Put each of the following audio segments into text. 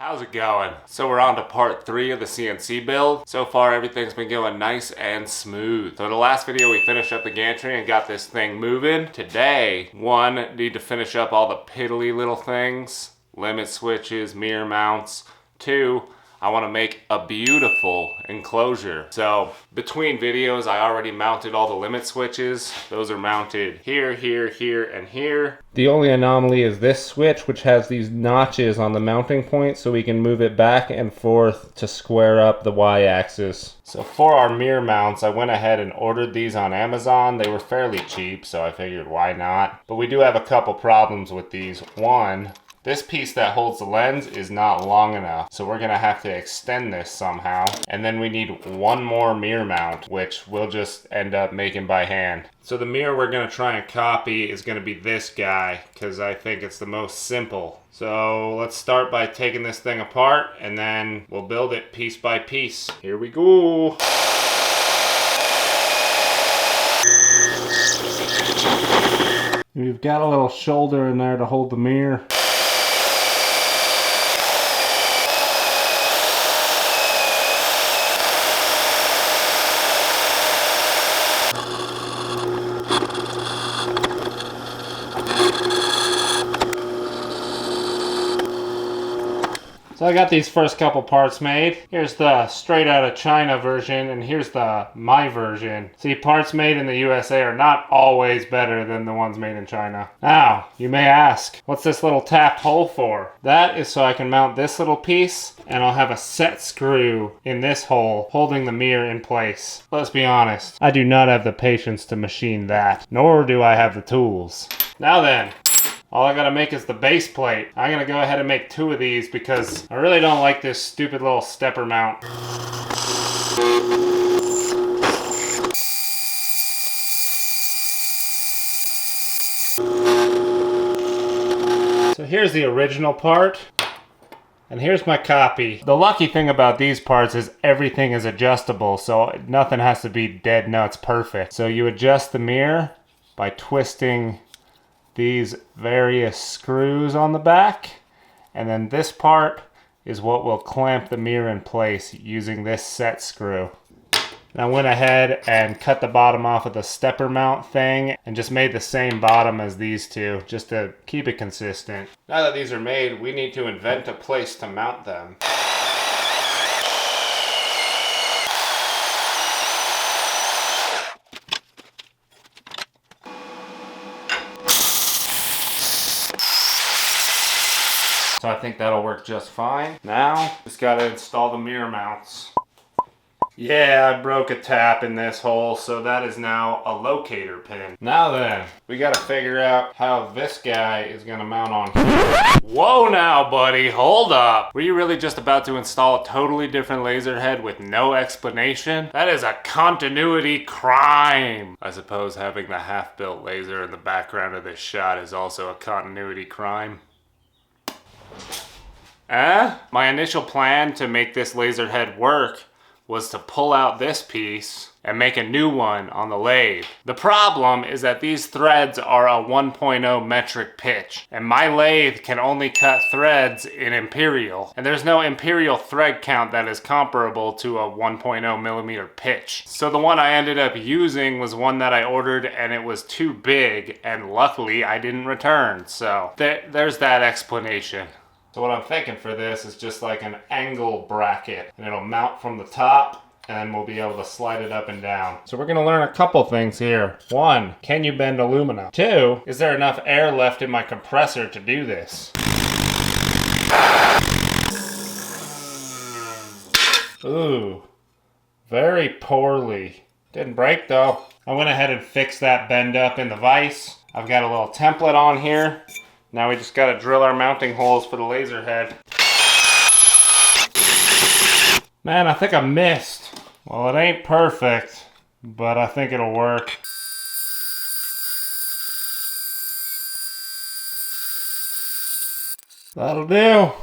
How's it going? So we're on to part 3 of the CNC build. So far everything's been going nice and smooth. So in the last video we finished up the gantry and got this thing moving. Today, one, need to finish up all the piddly little things. Limit switches, mirror mounts. Two, I want to make a beautiful enclosure. So between videos I already mounted all the limit switches. Those are mounted here, here, here, and here. The only anomaly is this switch, which has these notches on the mounting point so we can move it back and forth to square up the y-axis. So for our mirror mounts, I went ahead and ordered these on Amazon. They were fairly cheap, so I figured why not. But we do have a couple problems with these. One, this piece that holds the lens is not long enough, so we're gonna have to extend this somehow. And then we need one more mirror mount, which we'll just end up making by hand. So the mirror we're gonna try and copy is gonna be this guy, because I think it's the most simple. So let's start by taking this thing apart, and then we'll build it piece by piece. Here we go. We've got a little shoulder in there to hold the mirror. So I got these first couple parts made. Here's the straight out of China version, and here's the my version. See, parts made in the USA are not always better than the ones made in China. Now, you may ask, what's this little tapped hole for? That is so I can mount this little piece, and I'll have a set screw in this hole holding the mirror in place. Let's be honest, I do not have the patience to machine that, nor do I have the tools. Now then, all I gotta make is the base plate. I'm gonna go ahead and make 2 of these because I really don't like this stupid little stepper mount. So here's the original part, and here's my copy. The lucky thing about these parts is everything is adjustable, so nothing has to be dead nuts perfect. So you adjust the mirror by twisting these various screws on the back, and then this part is what will clamp the mirror in place using this set screw. And I went ahead and cut the bottom off of the stepper mount thing and just made the same bottom as these two just to keep it consistent. Now that these are made, we need to invent a place to mount them. So I think that'll work just fine. Now, just gotta install the mirror mounts. Yeah, I broke a tap in this hole, so that is now a locator pin. Now then, we gotta figure out how this guy is gonna mount on here. Whoa now, buddy, hold up. Were you really just about to install a totally different laser head with no explanation? That is a continuity crime. I suppose having the half-built laser in the background of this shot is also a continuity crime. My initial plan to make this laser head work was to pull out this piece and make a new one on the lathe. The problem is that these threads are a 1.0 metric pitch, and my lathe can only cut threads in imperial, and there's no imperial thread count that is comparable to a 1.0 millimeter pitch. So the one I ended up using was one that I ordered, and it was too big, and luckily I didn't return. So there's that explanation. So what I'm thinking for this is just like an angle bracket, and it'll mount from the top, and then we'll be able to slide it up and down. So we're gonna learn a couple things here. 1, can you bend aluminum? 2, is there enough air left in my compressor to do this? Ooh, very poorly. Didn't break though. I went ahead and fixed that bend up in the vise. I've got a little template on here. Now we just gotta drill our mounting holes for the laser head. Man, I think I missed. Well, it ain't perfect, but I think it'll work. That'll do.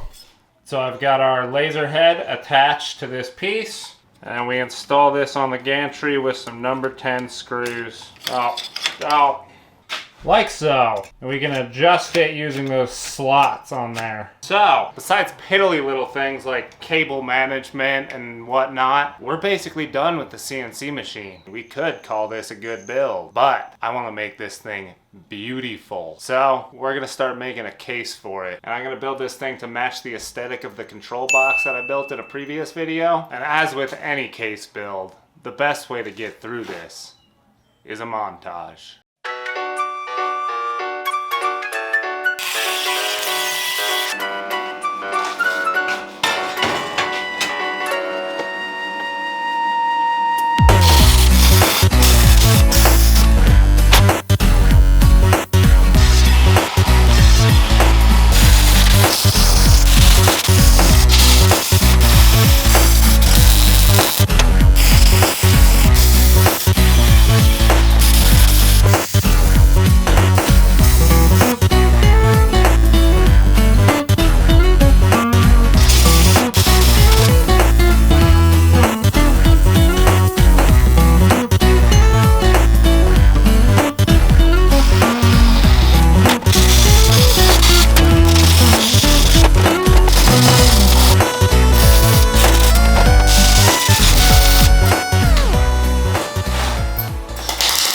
So I've got our laser head attached to this piece, and we install this on the gantry with some number 10 screws. Oh. like so. And we can adjust it using those slots on there. So, besides piddly little things like cable management and whatnot, we're basically done with the CNC machine. We could call this a good build, but I want to make this thing beautiful. So, we're going to start making a case for it. And I'm going to build this thing to match the aesthetic of the control box that I built in a previous video. And as with any case build, the best way to get through this is a montage.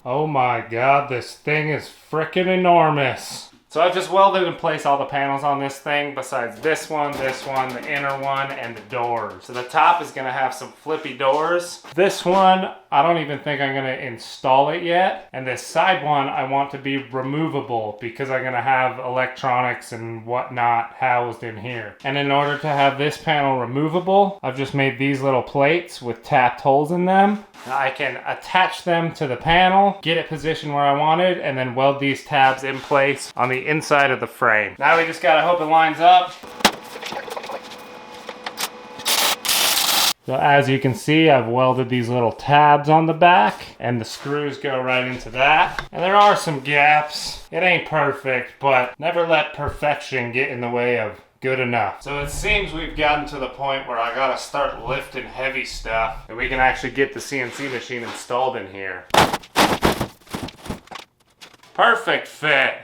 Oh my god, this thing is frickin' enormous. So I've just welded in place all the panels on this thing besides this one, the inner one, and the doors. So the top is gonna have some flippy doors. This one, I don't even think I'm gonna install it yet. And this side one, I want to be removable because I'm gonna have electronics and whatnot housed in here. And in order to have this panel removable, I've just made these little plates with tapped holes in them. Now I can attach them to the panel, get it positioned where I want it, and then weld these tabs in place on the inside of the frame. Now we just gotta hope it lines up. So as you can see, I've welded these little tabs on the back, and the screws go right into that. And there are some gaps. It ain't perfect, but never let perfection get in the way of good enough. So it seems we've gotten to the point where I gotta start lifting heavy stuff, and we can actually get the CNC machine installed in here. Perfect fit.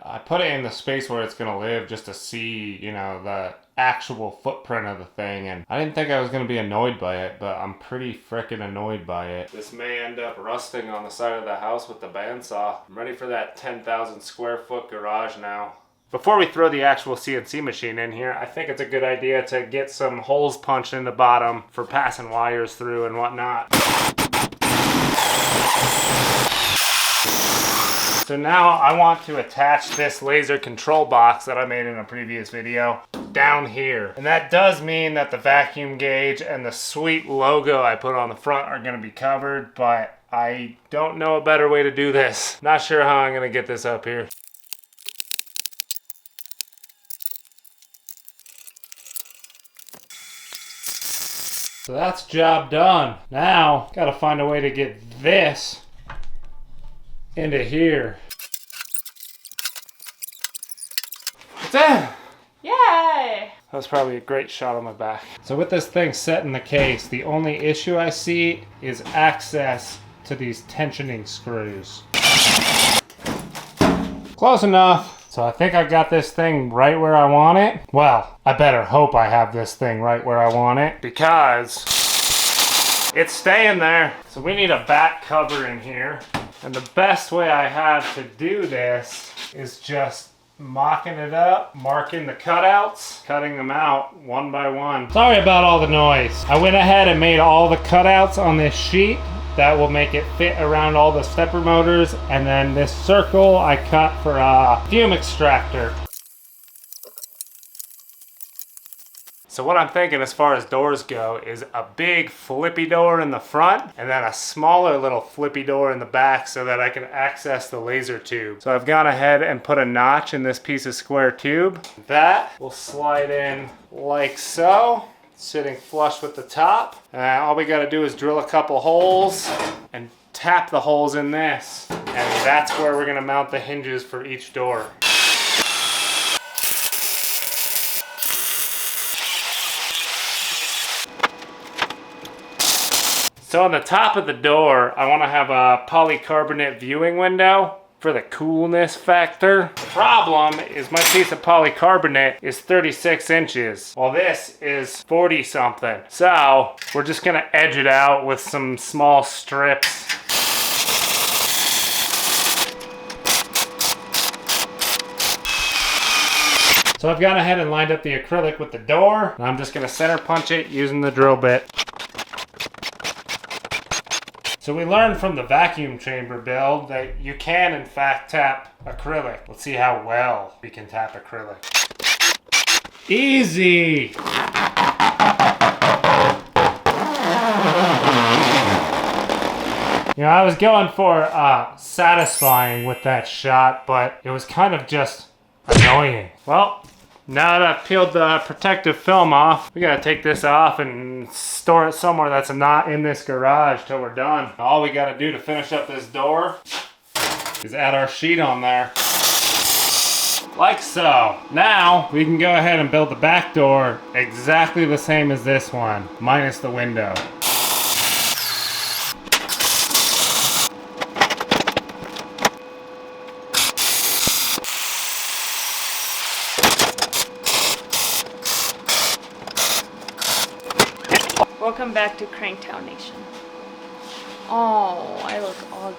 I put it in the space where it's gonna live just to see, you know, the actual footprint of the thing, and I didn't think I was gonna be annoyed by it, but I'm pretty frickin' annoyed by it. This may end up rusting on the side of the house with the bandsaw. I'm ready for that 10,000 square foot garage now. Before we throw the actual CNC machine in here, I think it's a good idea to get some holes punched in the bottom for passing wires through and whatnot. So now I want to attach this laser control box that I made in a previous video down here. And that does mean that the vacuum gauge and the sweet logo I put on the front are gonna be covered, but I don't know a better way to do this. Not sure how I'm gonna get this up here. So that's job done. Now, gotta find a way to get this into here. Yay! That was probably a great shot on my back. So with this thing set in the case, the only issue I see is access to these tensioning screws. Close enough. So I think I got this thing right where I want it. Well, I better hope I have this thing right where I want it, because it's staying there. So we need a back cover in here. And the best way I have to do this is just mocking it up, marking the cutouts, cutting them out one by one. Sorry about all the noise. I went ahead and made all the cutouts on this sheet. That will make it fit around all the stepper motors. And then this circle I cut for a fume extractor. So what I'm thinking as far as doors go is a big flippy door in the front and then a smaller little flippy door in the back so that I can access the laser tube. So I've gone ahead and put a notch in this piece of square tube. That will slide in like so, sitting flush with the top. All we gotta do is drill a couple holes and tap the holes in this. And that's where we're gonna mount the hinges for each door. So on the top of the door, I want to have a polycarbonate viewing window for the coolness factor. The problem is my piece of polycarbonate is 36 inches, while this is 40 something. So we're just gonna edge it out with some small strips. So I've gone ahead and lined up the acrylic with the door, and I'm just gonna center punch it using the drill bit. So we learned from the vacuum chamber build that you can in fact tap acrylic. Let's see how well we can tap acrylic. Easy! You know, I was going for satisfying with that shot, but it was kind of just annoying. Well, now that I've peeled the protective film off, we gotta take this off and store it somewhere that's not in this garage till we're done. All we gotta do to finish up this door is add our sheet on there. Like so. Now, we can go ahead and build the back door exactly the same as this one, minus the window. Welcome back to Cranktown Nation. Oh, I look ugly.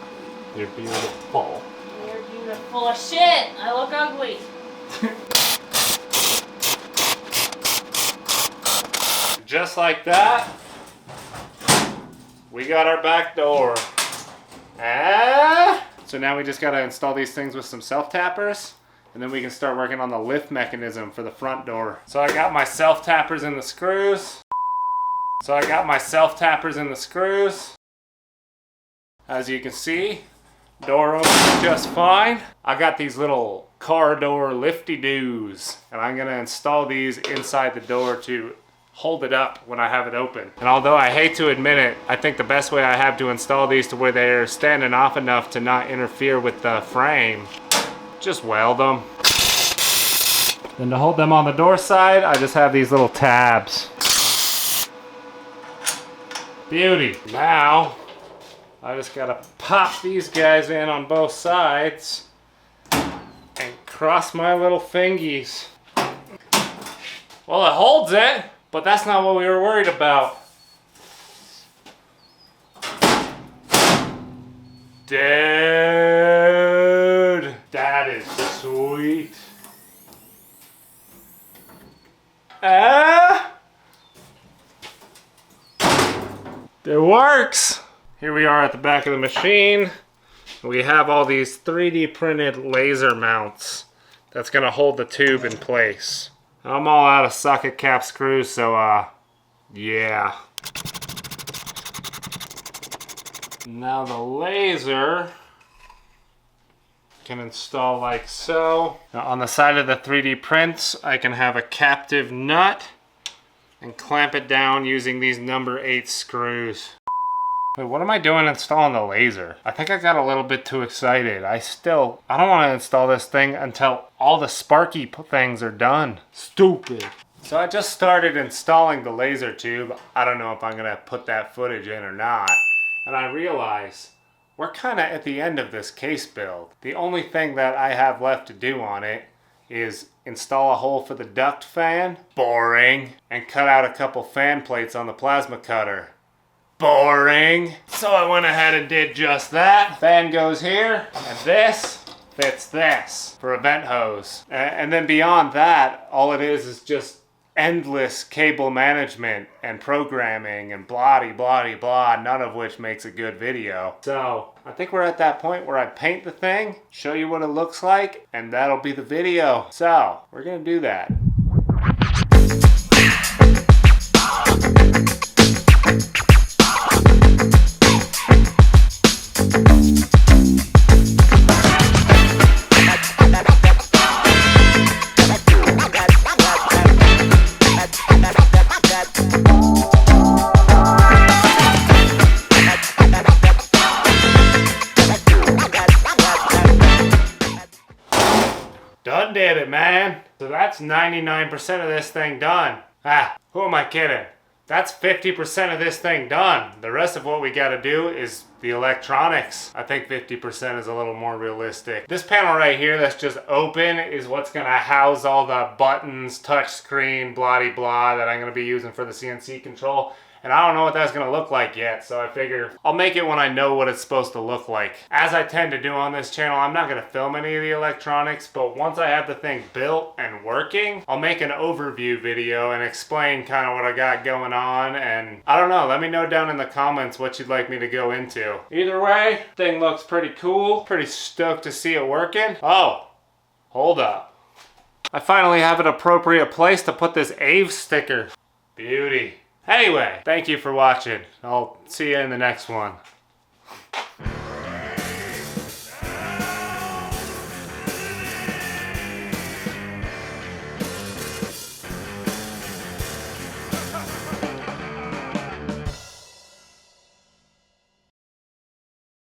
You're beautiful. You're beautiful as shit. I look ugly. Just like that, we got our back door. So now we just gotta install these things with some self-tappers, and then we can start working on the lift mechanism for the front door. So I got my self-tappers in the screws. As you can see, door opens just fine. I got these little car door lifty-doos, and I'm gonna install these inside the door to hold it up when I have it open. And although I hate to admit it, I think the best way I have to install these to where they're standing off enough to not interfere with the frame, just weld them. Then to hold them on the door side, I just have these little tabs. Beauty. Now, I just gotta pop these guys in on both sides and cross my little fingies. Well, it holds it, but that's not what we were worried about. Dude, that is sweet. It works! Here we are at the back of the machine. We have all these 3D printed laser mounts that's gonna hold the tube in place. I'm all out of socket cap screws, so yeah. Now the laser can install like so. Now on the side of the 3D prints, I can have a captive nut and clamp it down using these number 8 screws. Wait, what am I doing installing the laser? I think I got a little bit too excited. I don't want to install this thing until all the sparky things are done. Stupid. So I just started installing the laser tube. I don't know if I'm gonna put that footage in or not. And I realize we're kind of at the end of this case build. The only thing that I have left to do on it is install a hole for the duct fan. Boring. And cut out a couple fan plates on the plasma cutter. Boring. So I went ahead and did just that. Fan goes here, and this fits this for a vent hose. And then beyond that, all it is just endless cable management and programming and blah-de-blah-de-blah, none of which makes a good video. So I think we're at that point where I paint the thing, show you what it looks like, and that'll be the video. So we're gonna do that. Done did it, man. So that's 99% of this thing done. Who am I kidding? That's 50% of this thing done. The rest of what we gotta do is the electronics. I think 50% is a little more realistic. This panel right here that's just open is what's gonna house all the buttons, touch screen, blah-de-blah that I'm gonna be using for the CNC control. And I don't know what that's gonna look like yet, so I figure I'll make it when I know what it's supposed to look like. As I tend to do on this channel, I'm not gonna film any of the electronics, but once I have the thing built and working, I'll make an overview video and explain kind of what I got going on. And I don't know, let me know down in the comments what you'd like me to go into. Either way, thing looks pretty cool. Pretty stoked to see it working. Oh, hold up. I finally have an appropriate place to put this AVE sticker. Beauty. Anyway, thank you for watching. I'll see you in the next one.